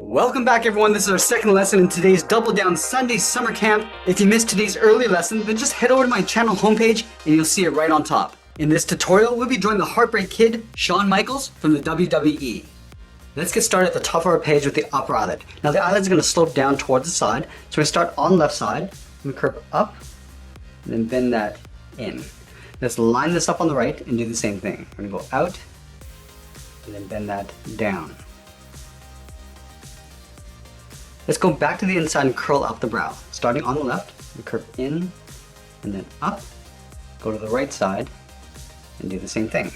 Welcome back everyone, this is our second lesson in today's Double Down Sunday Summer Camp. If you missed today's earlier lesson, then just head over to my channel homepage and you'll see it right on top. In this tutorial, we'll be drawing the Heartbreak Kid, Shawn Michaels from the WWE. Let's get started at the top of our page with the upper eyelid. Now the eyelid is going to slope down towards the side, so we're going to start on the left side, and curve up, and then bend that in. Let's line this up on the right and do the same thing. We're going to go out, and then bend that down. Let's go back to the inside and curl up the brow. Starting on the left, we curve in and then up, go to the right side and do the same thing.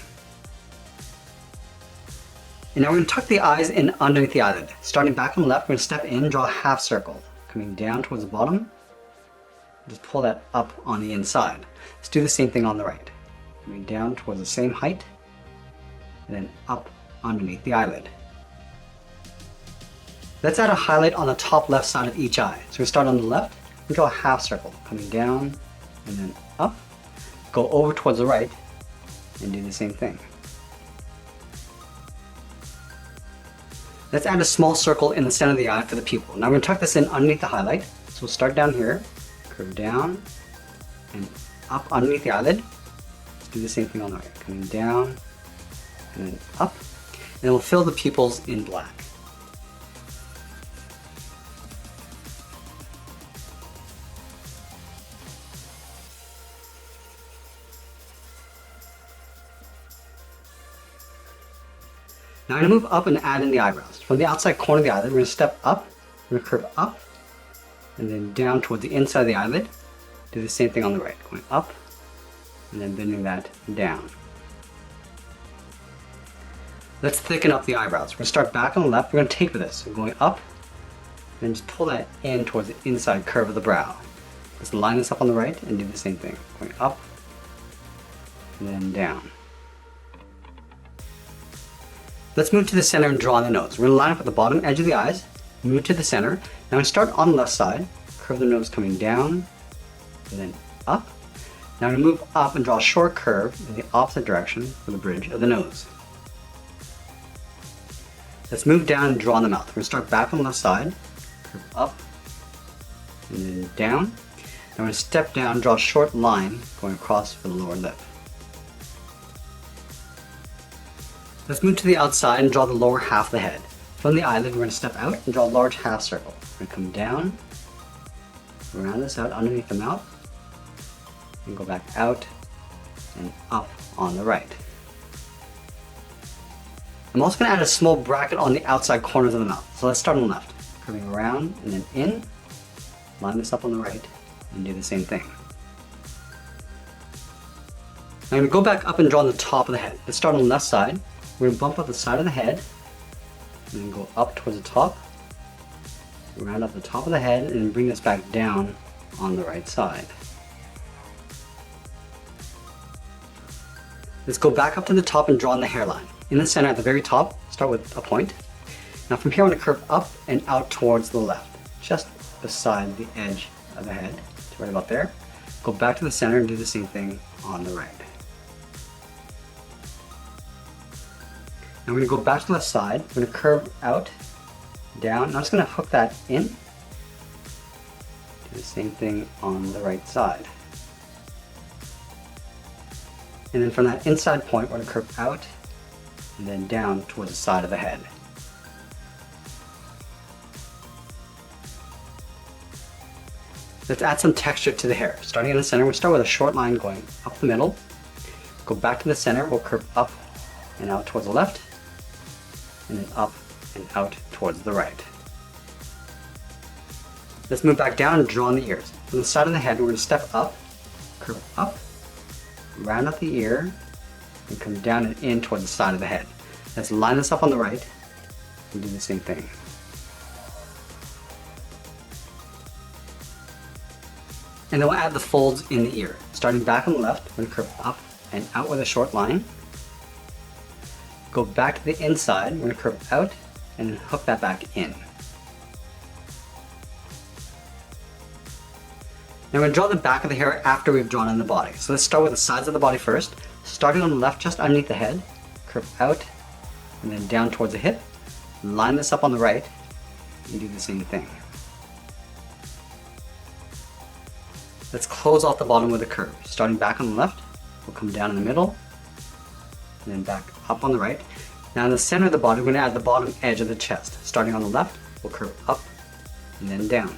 And now we're going to tuck the eyes in underneath the eyelid. Starting back on the left, we're going to step in, draw a half circle. Coming down towards the bottom, just pull that up on the inside. Let's do the same thing on the right. Coming down towards the same height and then up underneath the eyelid. Let's add a highlight on the top left side of each eye. So we start on the left and draw a half circle, coming down and then up, go over towards the right and do the same thing. Let's add a small circle in the center of the eye for the pupil. Now we're going to tuck this in underneath the highlight. So we'll start down here, curve down and up underneath the eyelid. Let's do the same thing on the right, coming down and then up, and then we'll fill the pupils in black. Now I'm going to move up and add in the eyebrows. From the outside corner of the eyelid, we're going to step up, we're going to curve up, and then down toward the inside of the eyelid. Do the same thing on the right, going up, and then bending that down. Let's thicken up the eyebrows. We're going to start back on the left, we're going to taper this. So going up, and then just pull that in towards the inside curve of the brow. Let's line this up on the right and do the same thing, going up, and then down. Let's move to the center and draw on the nose. We're going to line up at the bottom edge of the eyes, move to the center. Now we start on the left side, curve the nose coming down, and then up. Now we're going to move up and draw a short curve in the opposite direction for the bridge of the nose. Let's move down and draw on the mouth. We're going to start back on the left side, curve up, and then down. Now we're going to step down and draw a short line going across for the lower lip. Let's move to the outside and draw the lower half of the head. From the eyelid, we're going to step out and draw a large half circle. We're going to come down, round this out underneath the mouth, and go back out and up on the right. I'm also going to add a small bracket on the outside corners of the mouth. So let's start on the left, curving around and then in, line this up on the right, and do the same thing. Now I'm going to go back up and draw on the top of the head. Let's start on the left side. We're going to bump up the side of the head, and then go up towards the top, round up the top of the head, and bring this back down on the right side. Let's go back up to the top and draw on the hairline. In the center at the very top, start with a point. Now from here I want to curve up and out towards the left, just beside the edge of the head, right about there. Go back to the center and do the same thing on the right. Now we're going to go back to the left side, we're going to curve out, down, and I'm just going to hook that in. Do the same thing on the right side. And then from that inside point, we're going to curve out, and then down towards the side of the head. Let's add some texture to the hair. Starting in the center, we'll start with a short line going up the middle, go back to the center, we'll curve up and out towards the left, and then up and out towards the right. Let's move back down and draw on the ears. From the side of the head, we're going to step up, curve up, round up the ear, and come down and in towards the side of the head. Let's line this up on the right and do the same thing. And then we'll add the folds in the ear. Starting back on the left, we're going to curve up and out with a short line. Go back to the inside, we're going to curve out and then hook that back in. Now we're going to draw the back of the hair after we've drawn in the body. So let's start with the sides of the body first. Starting on the left, just underneath the head, curve out and then down towards the hip. Line this up on the right and do the same thing. Let's close off the bottom with a curve. Starting back on the left, we'll come down in the middle, and then back up on the right. Now in the center of the body, we're going to add the bottom edge of the chest. Starting on the left, we'll curve up and then down.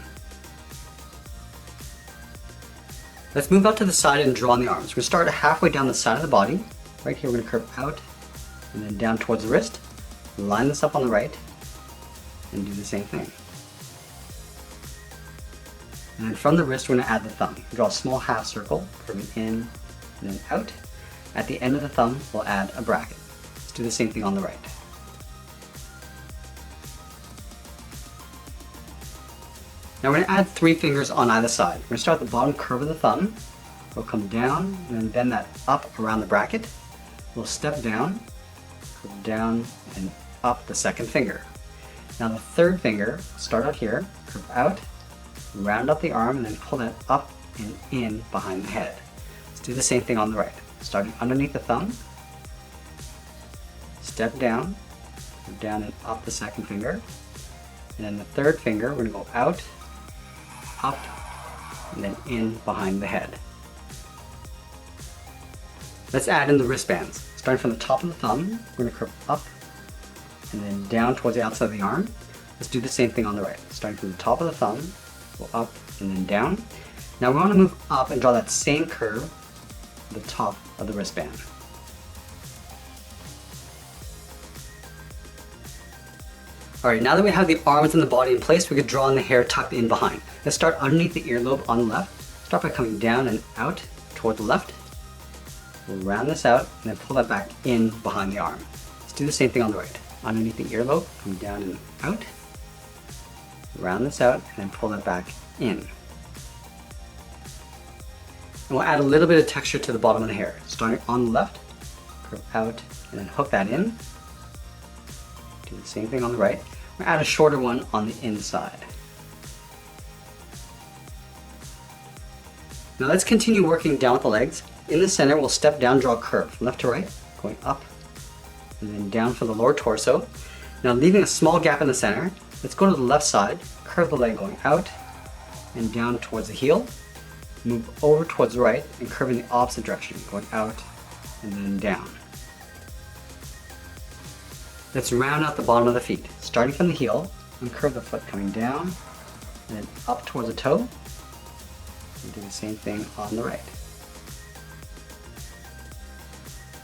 Let's move out to the side and draw on the arms. We're going to start halfway down the side of the body. Right here, we're going to curve out and then down towards the wrist. Line this up on the right and do the same thing. And then from the wrist, we're going to add the thumb. Draw a small half circle, curving in and then out. At the end of the thumb, we'll add a bracket. Let's do the same thing on the right. Now we're going to add 3 fingers on either side. We're going to start at the bottom curve of the thumb. We'll come down and then bend that up around the bracket. We'll step down, curve down and up the second finger. Now the third finger, start out here, curve out, round up the arm and then pull that up and in behind the head. Let's do the same thing on the right. Starting underneath the thumb, step down, curve down and up the second finger. And then the third finger, we're going to go out, up, and then in behind the head. Let's add in the wristbands. Starting from the top of the thumb, we're going to curve up and then down towards the outside of the arm. Let's do the same thing on the right. Starting from the top of the thumb, go up and then down. Now we want to move up and draw that same curve at the top of the wristband. Alright, now that we have the arms and the body in place, we could draw in the hair tucked in behind. Let's start underneath the earlobe on the left. Start by coming down and out toward the left. We'll round this out and then pull that back in behind the arm. Let's do the same thing on the right. Underneath the earlobe, come down and out. Round this out and then pull that back in. And we'll add a little bit of texture to the bottom of the hair. Starting on the left, curve out and then hook that in. Do the same thing on the right. We'll add a shorter one on the inside. Now let's continue working down with the legs. In the center, we'll step down, draw a curve from left to right, going up and then down for the lower torso. Now leaving a small gap in the center, let's go to the left side, curve the leg going out and down towards the heel. Move over towards the right and curve in the opposite direction, going out and then down. Let's round out the bottom of the feet. Starting from the heel, and curve the foot coming down and then up towards the toe. And do the same thing on the right.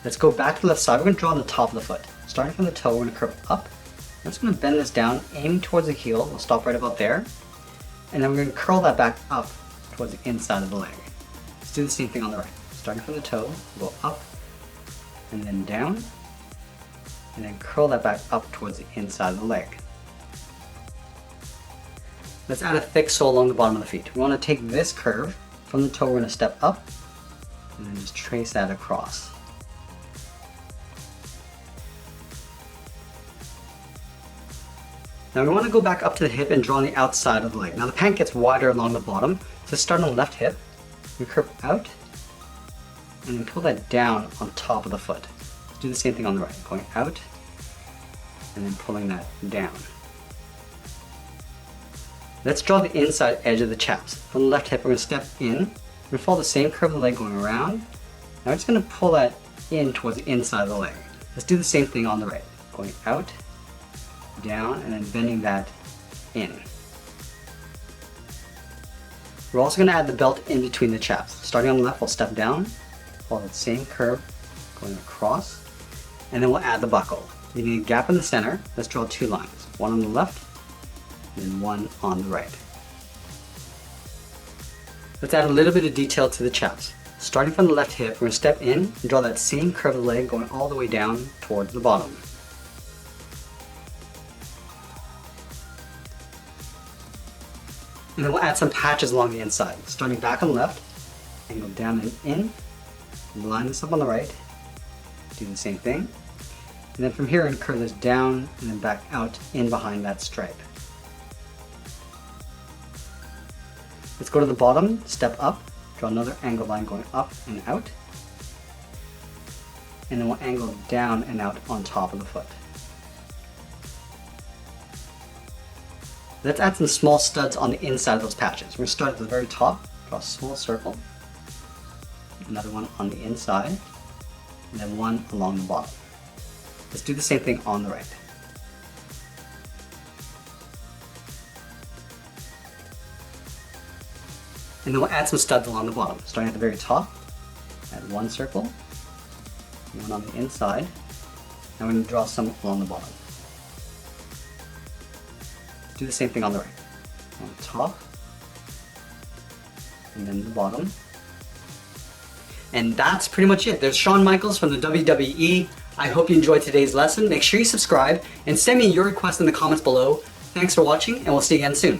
Let's go back to the left side. We're going to draw on the top of the foot. Starting from the toe, we're going to curve up. I'm just going to bend this down, aiming towards the heel. We'll stop right about there. And then we're going to curl that back up towards the inside of the leg. Let's do the same thing on the right. Starting from the toe, we'll go up and then down. And then curl that back up towards the inside of the leg. Let's add a thick sole along the bottom of the feet. We want to take this curve from the toe, we're going to step up and then just trace that across. Now we want to go back up to the hip and draw on the outside of the leg. Now the pant gets wider along the bottom, so start on the left hip, we curve out and then pull that down on top of the foot. Do the same thing on the right, going out and then pulling that down. Let's draw the inside edge of the chaps. From the left hip, we're going to step in. We're going to follow the same curve of the leg going around. Now we're just going to pull that in towards the inside of the leg. Let's do the same thing on the right, going out, down, and then bending that in. We're also going to add the belt in between the chaps. Starting on the left, we'll step down, follow that same curve, going across, and then we'll add the buckle. Leaving a gap in the center, let's draw 2 lines. One on the left, and then one on the right. Let's add a little bit of detail to the chaps. Starting from the left hip, we're going to step in and draw that same curve of the leg going all the way down towards the bottom. And then we'll add some patches along the inside. Starting back on the left, and go down and in, and line this up on the right, do the same thing. And then from here, and curve this down and then back out in behind that stripe. Let's go to the bottom, step up, draw another angled line going up and out. And then we'll angle down and out on top of the foot. Let's add some small studs on the inside of those patches. We're going to start at the very top, draw a small circle, another one on the inside, and then one along the bottom. Let's do the same thing on the right. And then we'll add some studs along the bottom. Starting at the very top, add one circle, one on the inside, and we're going to draw some along the bottom. Do the same thing on the right. On the top, and then the bottom. And that's pretty much it. There's Shawn Michaels from the WWE. I hope you enjoyed today's lesson. Make sure you subscribe and send me your requests in the comments below. Thanks for watching, and we'll see you again soon.